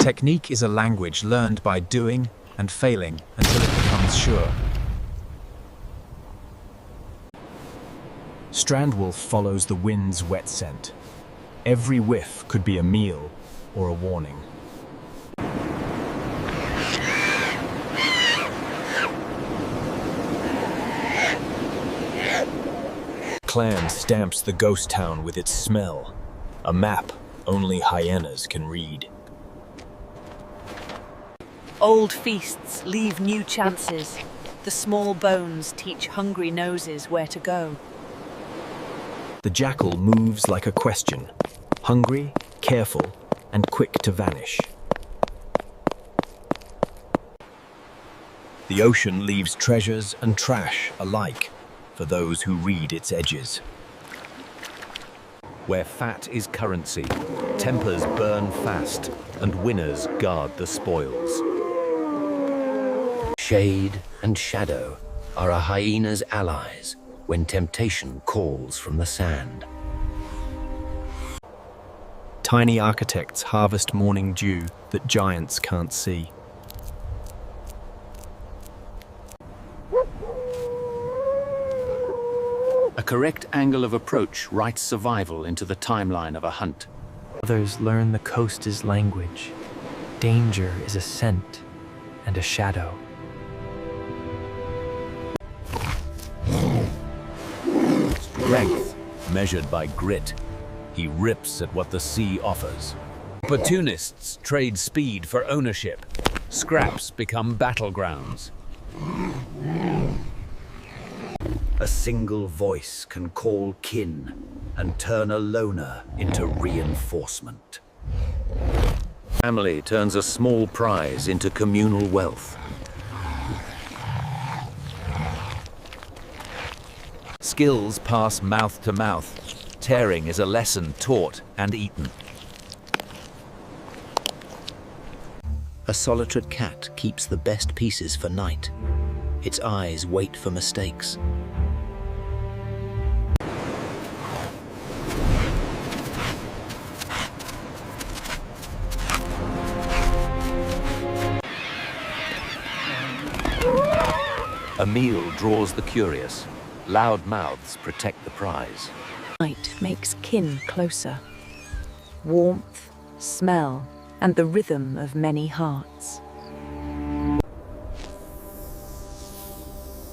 Technique is a language learned by doing and failing until it becomes sure. Strandwolf follows the wind's wet scent. Every whiff could be a meal or a warning. Clan stamps the ghost town with its smell, a map only hyenas can read. Old feasts leave new chances. The small bones teach hungry noses where to go. The jackal moves like a question, hungry, careful, and quick to vanish. The ocean leaves treasures and trash alike for those who read its edges. Where fat is currency, tempers burn fast, and winners guard the spoils. Shade and shadow are a hyena's allies when temptation calls from the sand. Tiny architects harvest morning dew that giants can't see. A correct angle of approach writes survival into the timeline of a hunt. Others learn the coast's language. Danger is a scent and a shadow. Strength, measured by grit. He rips at what the sea offers. Opportunists trade speed for ownership. Scraps become battlegrounds. A single voice can call kin and turn a loner into reinforcement. Family turns a small prize into communal wealth. Skills pass mouth to mouth. Tearing is a lesson taught and eaten. A solitary cat keeps the best pieces for night. Its eyes wait for mistakes. A meal draws the curious. Loud mouths protect the prize. Night makes kin closer. Warmth, smell, and the rhythm of many hearts.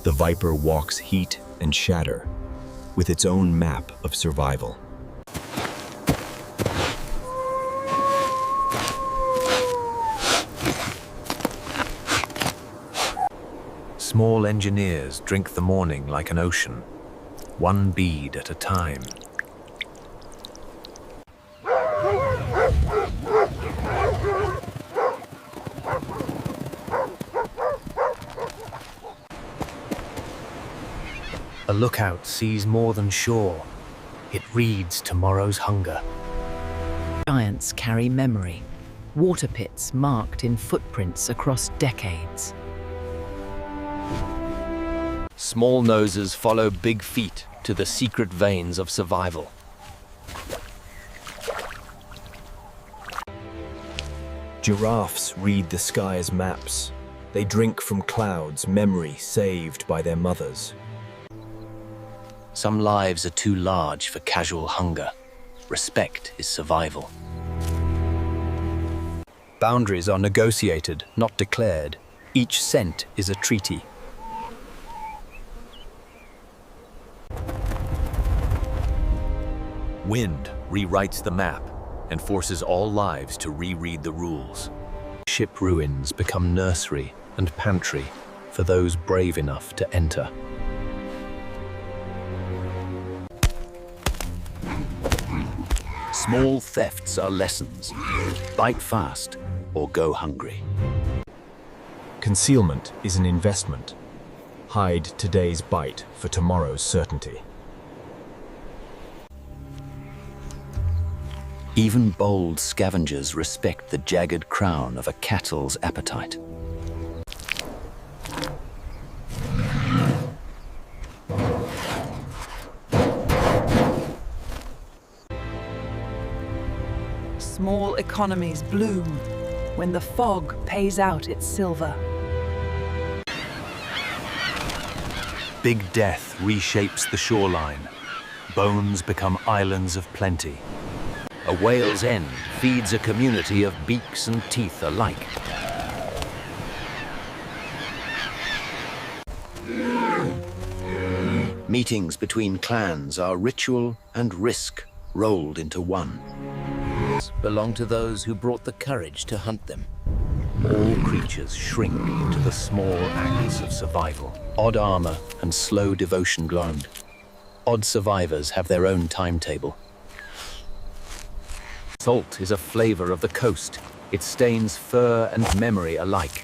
The viper walks heat and shatter with its own map of survival. Small engineers drink the morning like an ocean, one bead at a time. A lookout sees more than shore. It reads tomorrow's hunger. Giants carry memory. Water pits marked in footprints across decades. Small noses follow big feet to the secret veins of survival. Giraffes read the sky's maps. They drink from clouds, memory saved by their mothers. Some lives are too large for casual hunger. Respect is survival. Boundaries are negotiated, not declared. Each scent is a treaty. Wind rewrites the map and forces all lives to reread the rules. Ship ruins become nursery and pantry for those brave enough to enter. Small thefts are lessons. Bite fast or go hungry. Concealment is an investment. Hide today's bite for tomorrow's certainty. Even bold scavengers respect the jagged crown of a cattle's appetite. Small economies bloom. when the fog pays out its silver. Big Death reshapes the shoreline. Bones become islands of plenty. A whale's end feeds a community of beaks and teeth alike. Meetings between clans are ritual and risk rolled into one. Belong to those who brought the courage to hunt them. All creatures shrink into the small acts of survival. Odd armor and slow devotion ground. Odd survivors have their own timetable. Salt is a flavor of the coast. It stains fur and memory alike.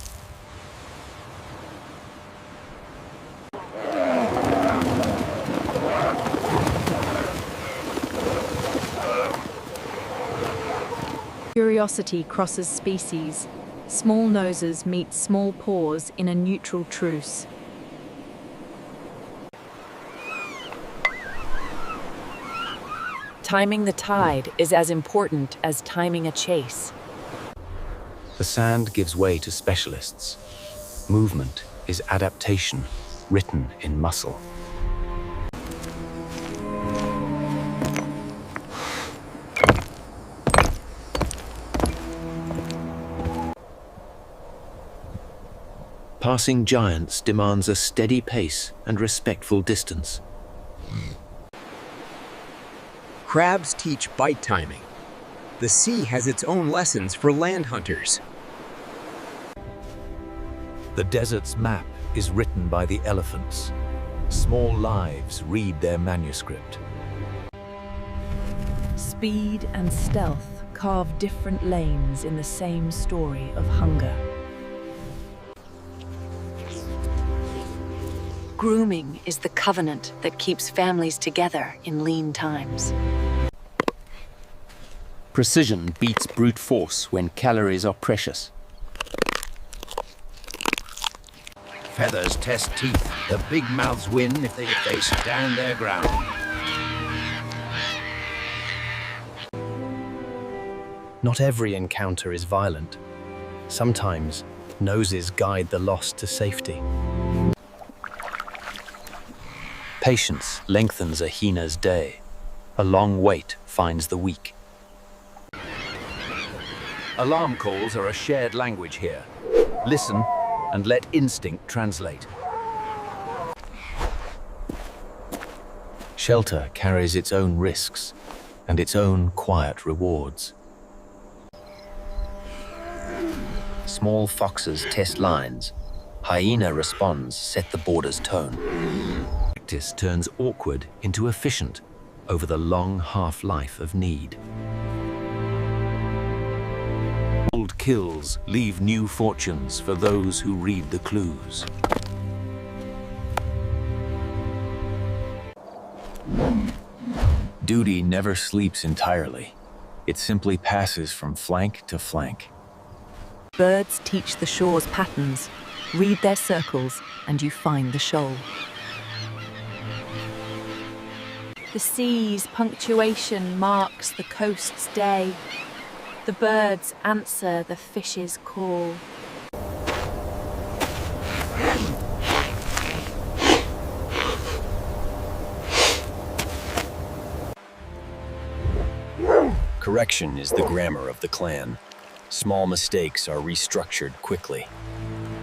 Curiosity crosses species. Small noses meet small paws in a neutral truce. Timing the tide is as important as timing a chase. The sand gives way to specialists. Movement is adaptation, written in muscle. Passing giants demands a steady pace and respectful distance. Crabs teach bite timing. The sea has its own lessons for land hunters. The desert's map is written by the elephants. Small lives read their manuscript. Speed and stealth carve different lanes in the same story of hunger. Grooming is the covenant that keeps families together in lean times. Precision beats brute force when calories are precious. Feathers test teeth. The big mouths win if they stand their ground. Not every encounter is violent. Sometimes, noses guide the lost to safety. Patience lengthens a hyena's day. A long wait finds the weak. Alarm calls are a shared language here. Listen and let instinct translate. Shelter carries its own risks and its own quiet rewards. Small foxes test lines. Hyena responds, set the border's tone. Practice turns awkward into efficient over the long half-life of need. Old kills leave new fortunes for those who read the clues. Duty never sleeps entirely. It simply passes from flank to flank. Birds teach the shore's patterns. Read their circles and you find the shoal. The sea's punctuation marks the coast's day. The birds answer the fish's call. Correction is the grammar of the clan. Small mistakes are restructured quickly.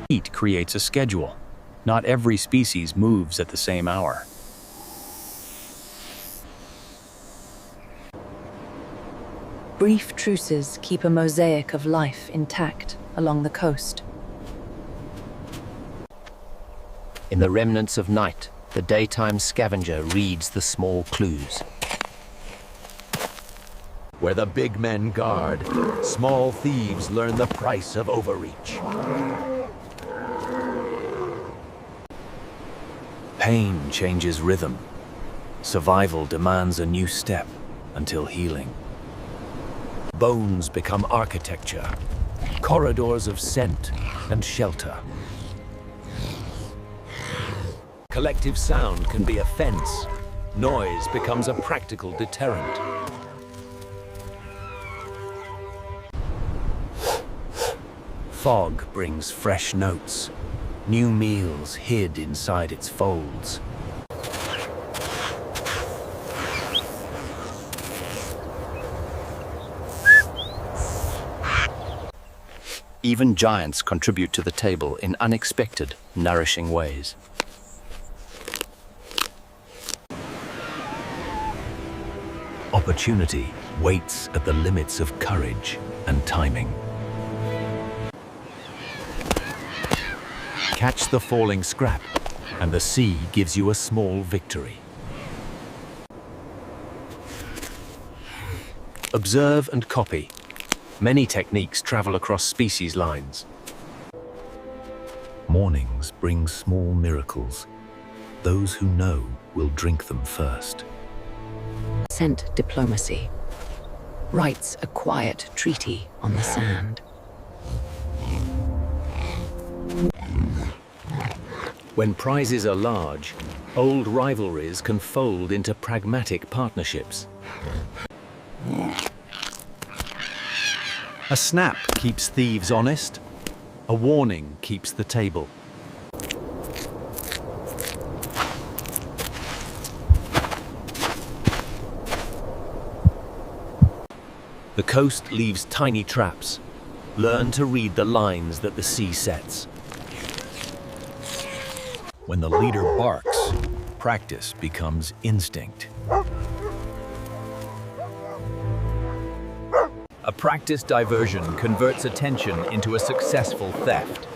Heat creates a schedule. Not every species moves at the same hour. Brief truces keep a mosaic of life intact along the coast. In the remnants of night, the daytime scavenger reads the small clues. Where the big men guard, small thieves learn the price of overreach. Pain changes rhythm. Survival demands a new step until healing. Bones become architecture, corridors of scent and shelter. Collective sound can be a fence. Noise becomes a practical deterrent. fog brings fresh notes, new meals hid inside its folds. Even giants contribute to the table in unexpected, nourishing ways. Opportunity waits at the limits of courage and timing. Catch the falling scrap, and the sea gives you a small victory. Observe and copy. Many techniques travel across species lines. Mornings bring small miracles. Those who know will drink them first. Scent diplomacy. Writes a quiet treaty on the sand. When prizes are large, old rivalries can fold into pragmatic partnerships. A snap keeps thieves honest. A warning keeps the table. The coast leaves tiny traps. Learn to read the lines that the sea sets. When the leader barks, practice becomes instinct. A practiced diversion converts attention into a successful theft.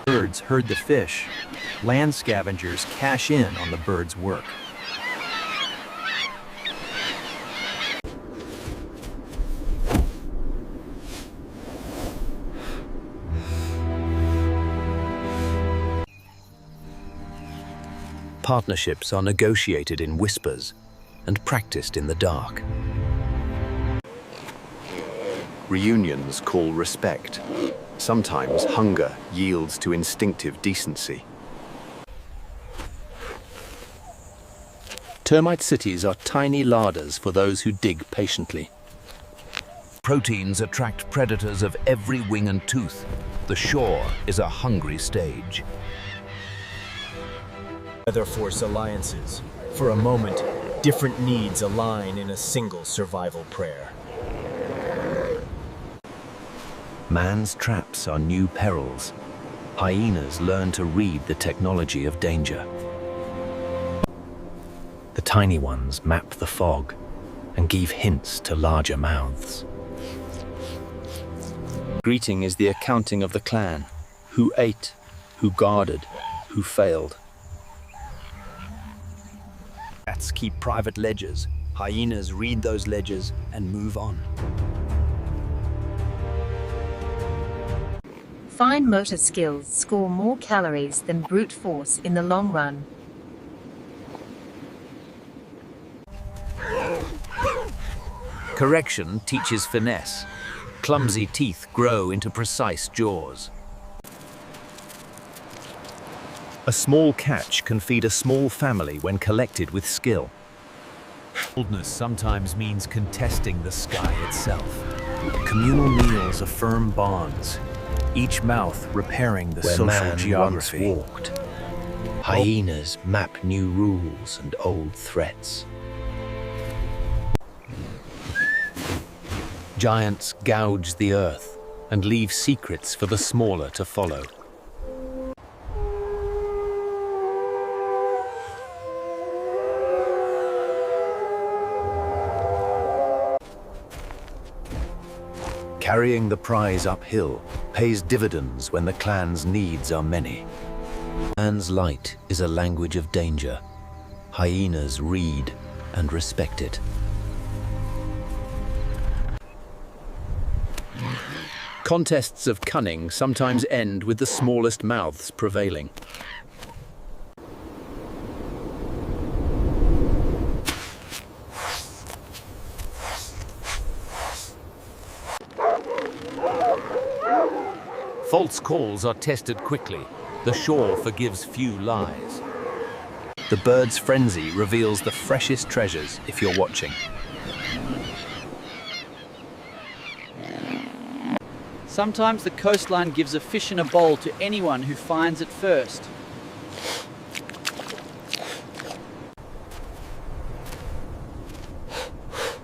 Birds herd the fish. Land scavengers cash in on the birds' work. Partnerships are negotiated in whispers and practiced in the dark. Reunions call respect. Sometimes hunger yields to instinctive decency. Termite cities are tiny larders for those who dig patiently. Proteins attract predators of every wing and tooth. The shore is a hungry stage. Weather force alliances. For a moment, different needs align in a single survival prayer. Man's traps are new perils. Hyenas learn to read the technology of danger. The tiny ones map the fog and give hints to larger mouths. Greeting is the accounting of the clan. Who ate, who guarded, who failed. Cats keep private ledgers. Hyenas read those ledgers and move on. Fine motor skills score more calories than brute force in the long run. Correction teaches finesse. Clumsy teeth grow into precise jaws. A small catch can feed a small family when collected with skill. Boldness sometimes means contesting the sky itself. Communal meals affirm bonds, each mouth repairing the social geography. Once walked. Hyenas map new rules and old threats. Giants gouge the earth and leave secrets for the smaller to follow. Carrying the prize uphill pays dividends when the clan's needs are many. Man's light is a language of danger. Hyenas read and respect it. Contests of cunning sometimes end with the smallest mouths prevailing. False calls are tested quickly. The shore forgives few lies. The bird's frenzy reveals the freshest treasures if you're watching. Sometimes the coastline gives a fish in a bowl to anyone who finds it first.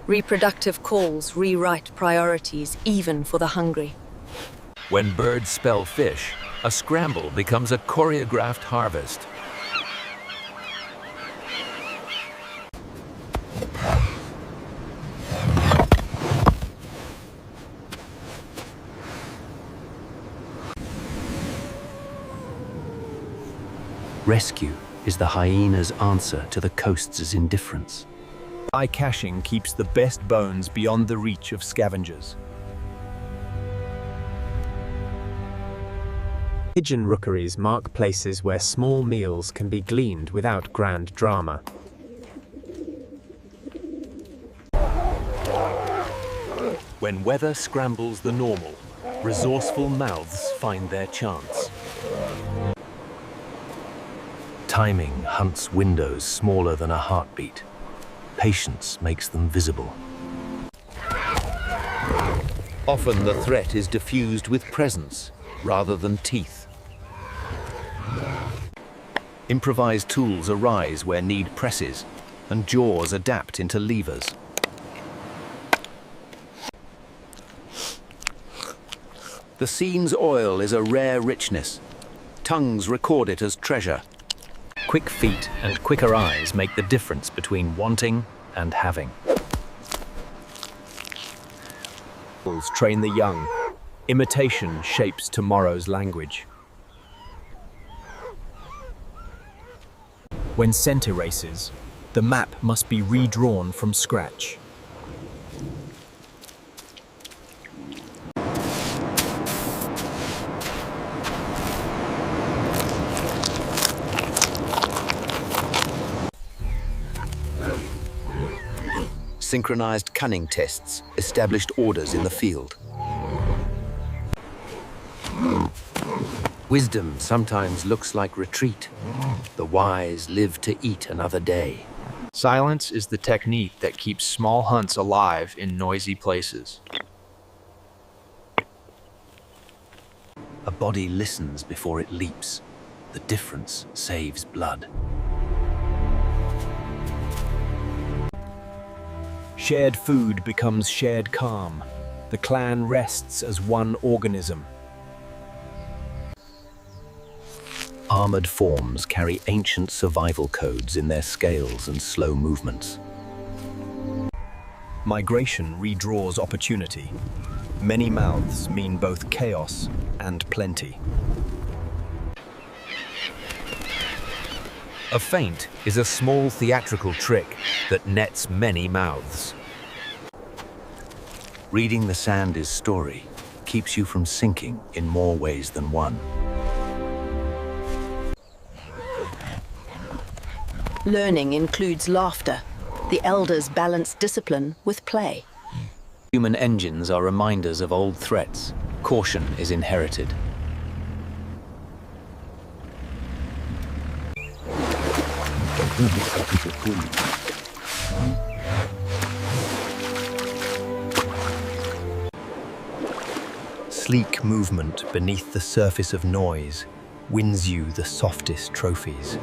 Reproductive calls rewrite priorities even for the hungry. When birds spell fish, a scramble becomes a choreographed harvest. Rescue is the hyena's answer to the coast's indifference. Eye caching keeps the best bones beyond the reach of scavengers. Pigeon rookeries mark places where small meals can be gleaned without grand drama. When weather scrambles the normal, resourceful mouths find their chance. Timing hunts windows smaller than a heartbeat. Patience makes them visible. Often the threat is diffused with presence rather than teeth. Improvised tools arise where need presses, and jaws adapt into levers. The scene's oil is a rare richness. Tongues record it as treasure. Quick feet and quicker eyes make the difference between wanting and having. Train the young. Imitation shapes tomorrow's language. When scent erases, the map must be redrawn from scratch. Synchronized cunning tests established orders in the field. Wisdom sometimes looks like retreat. The wise live to eat another day. Silence is the technique that keeps small hunts alive in noisy places. A body listens before it leaps. The difference saves blood. Shared food becomes shared calm. The clan rests as one organism. Armored forms carry ancient survival codes in their scales and slow movements. Migration redraws opportunity. Many mouths mean both chaos and plenty. A feint is a small theatrical trick that nets many mouths. Reading the Sand's story keeps you from sinking in more ways than one. Learning includes laughter. The elders balance discipline with play. Human engines are reminders of old threats. Caution is inherited. Sleek movement beneath the surface of noise wins you the softest trophies.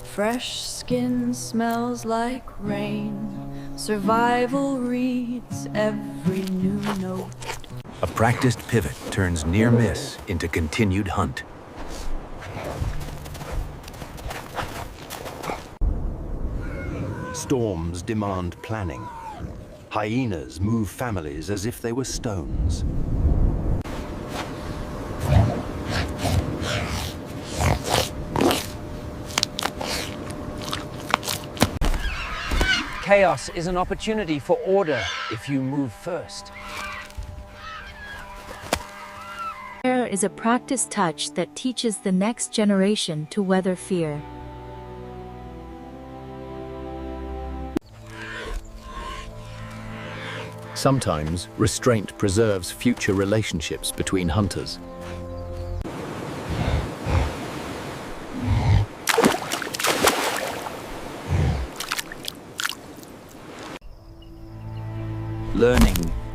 Fresh skin smells like rain. Survival reads every new note. A practiced pivot turns near miss into continued hunt. Storms demand planning. Hyenas move families as if they were stones. Chaos is an opportunity for order if you move first. Fear is a practice touch that teaches the next generation to weather fear. Sometimes, restraint preserves future relationships between hunters.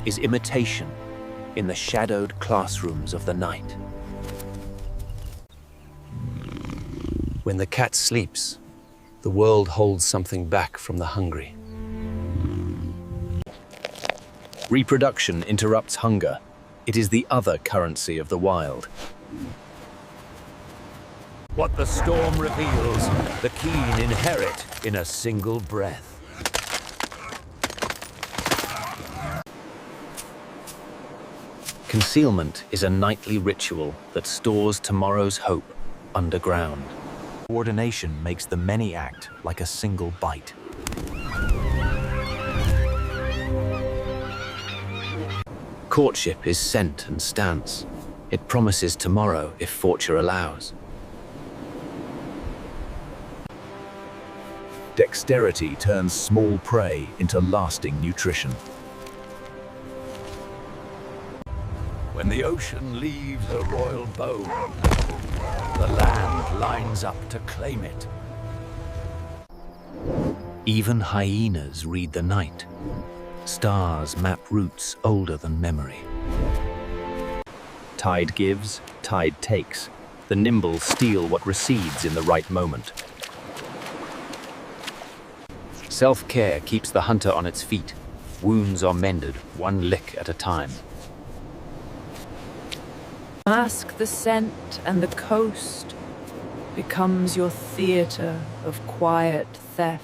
is imitation in the shadowed classrooms of the night. When the cat sleeps, the world holds something back from the hungry. Reproduction interrupts hunger. It is the other currency of the wild. What the storm reveals, the keen inherit in a single breath. Concealment is a nightly ritual that stores tomorrow's hope underground. Coordination makes the many act like a single bite. Courtship is scent and stance. It promises tomorrow if fortune allows. Dexterity turns small prey into lasting nutrition. When the ocean leaves a royal bone, the land lines up to claim it. Even hyenas read the night. Stars map routes older than memory. Tide gives, tide takes. The nimble steal what recedes in the right moment. Self-care keeps the hunter on its feet. Wounds are mended, one lick at a time. Mask the scent and the coast becomes your theater of quiet theft.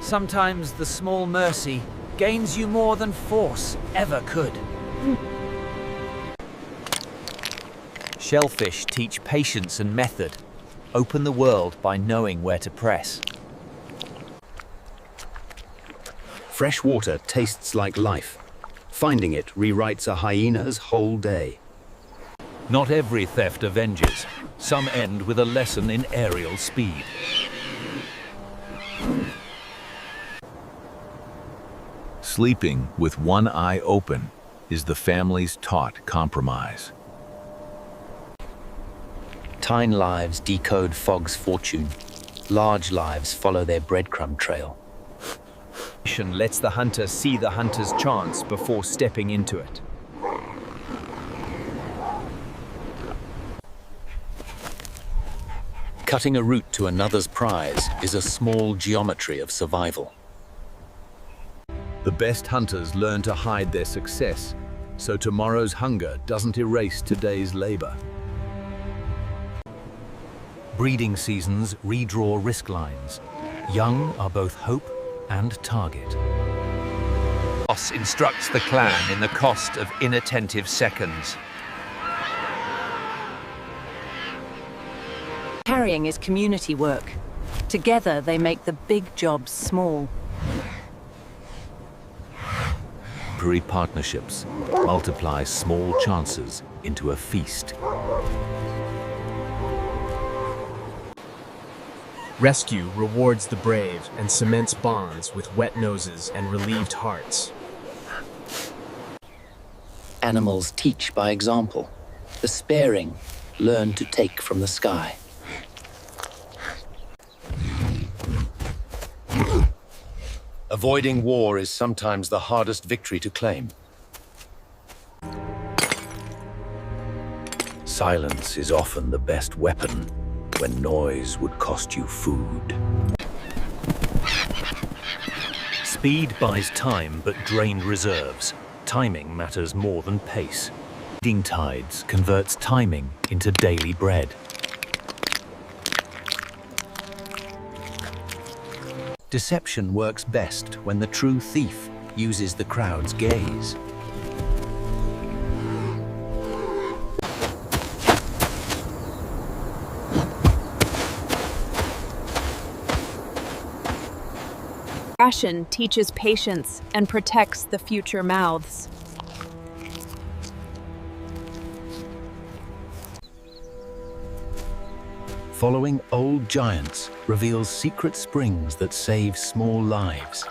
Sometimes the small mercy gains you more than force ever could. Shellfish teach patience and method. Open the world by knowing where to press. Fresh water tastes like life. Finding it rewrites a hyena's whole day. Not every theft avenges. Some end with a lesson in aerial speed. Sleeping with one eye open is the family's taught compromise. Tiny lives decode fog's fortune. Large lives follow their breadcrumb trail. Lets the hunter see the hunter's chance before stepping into it. Cutting a route to another's prize is a small geometry of survival. The best hunters learn to hide their success, so tomorrow's hunger doesn't erase today's labor. Breeding seasons redraw risk lines. Young are both hope and target. Boss instructs the clan in the cost of inattentive seconds. Carrying is community work. Together they make the big jobs small. Partnerships multiply small chances into a feast. Rescue rewards the brave and cements bonds with wet noses and relieved hearts. Animals teach by example. The sparing learn to take from the sky. Avoiding war is sometimes the hardest victory to claim. Silence is often the best weapon when noise would cost you food. Speed buys time but drained reserves. Timing matters more than pace. Feeding tides converts timing into daily bread. Deception works best when the true thief uses the crowd's gaze. Ration teaches patience and protects the future mouths. Following old giants reveals secret springs that save small lives.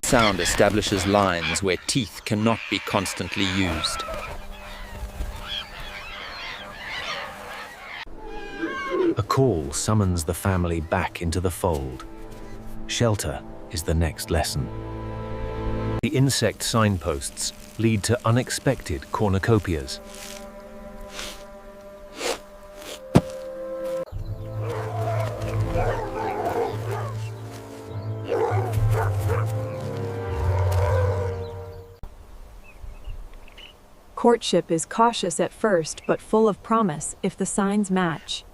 Sound establishes lines where teeth cannot be constantly used. A call summons the family back into the fold. Shelter is the next lesson. The insect signposts lead to unexpected cornucopias. Courtship is cautious at first, but full of promise if the signs match.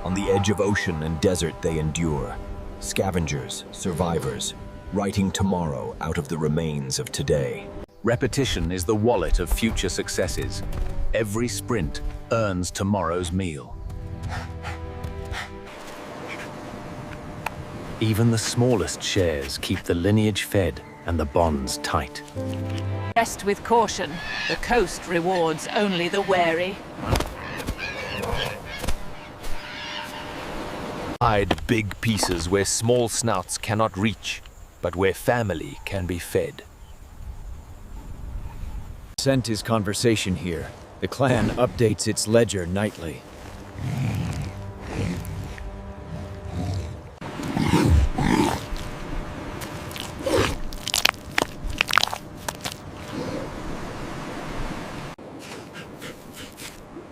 On the edge of ocean and desert they endure. Scavengers, survivors, writing tomorrow out of the remains of today. Repetition is the wallet of future successes. Every sprint earns tomorrow's meal. Even the smallest shares keep the lineage fed and the bonds tight. Rest with caution. The coast rewards only the wary. Hide big pieces where small snouts cannot reach, but where family can be fed. Scent is conversation here. The clan updates its ledger nightly.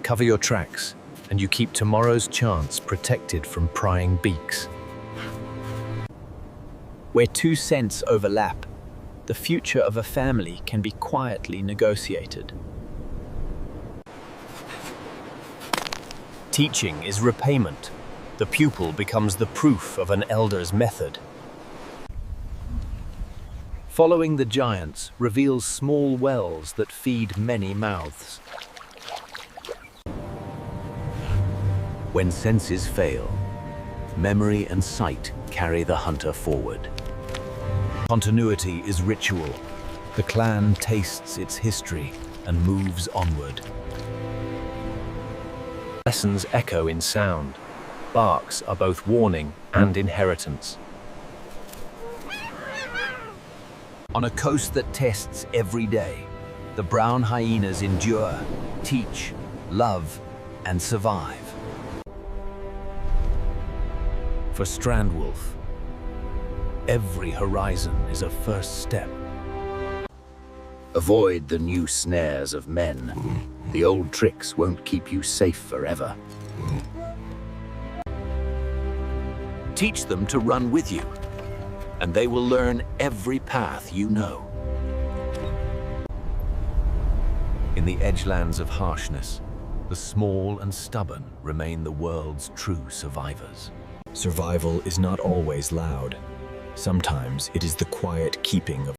Cover your tracks, and you keep tomorrow's chance protected from prying beaks. Where two scents overlap, the future of a family can be quietly negotiated. Teaching is repayment. The pupil becomes the proof of an elder's method. Following the giants reveals small wells that feed many mouths. When senses fail, memory and sight carry the hunter forward. Continuity is ritual. The clan tastes its history and moves onward. Lessons echo in sound. Barks are both warning and inheritance. On a coast that tests every day, the brown hyenas endure, teach, love, and survive. For Strandwolf, every horizon is a first step. Avoid the new snares of men. The old tricks won't keep you safe forever. Teach them to run with you, and they will learn every path you know. In the edgelands of harshness, the small and stubborn remain the world's true survivors. Survival is not always loud. Sometimes it is the quiet keeping of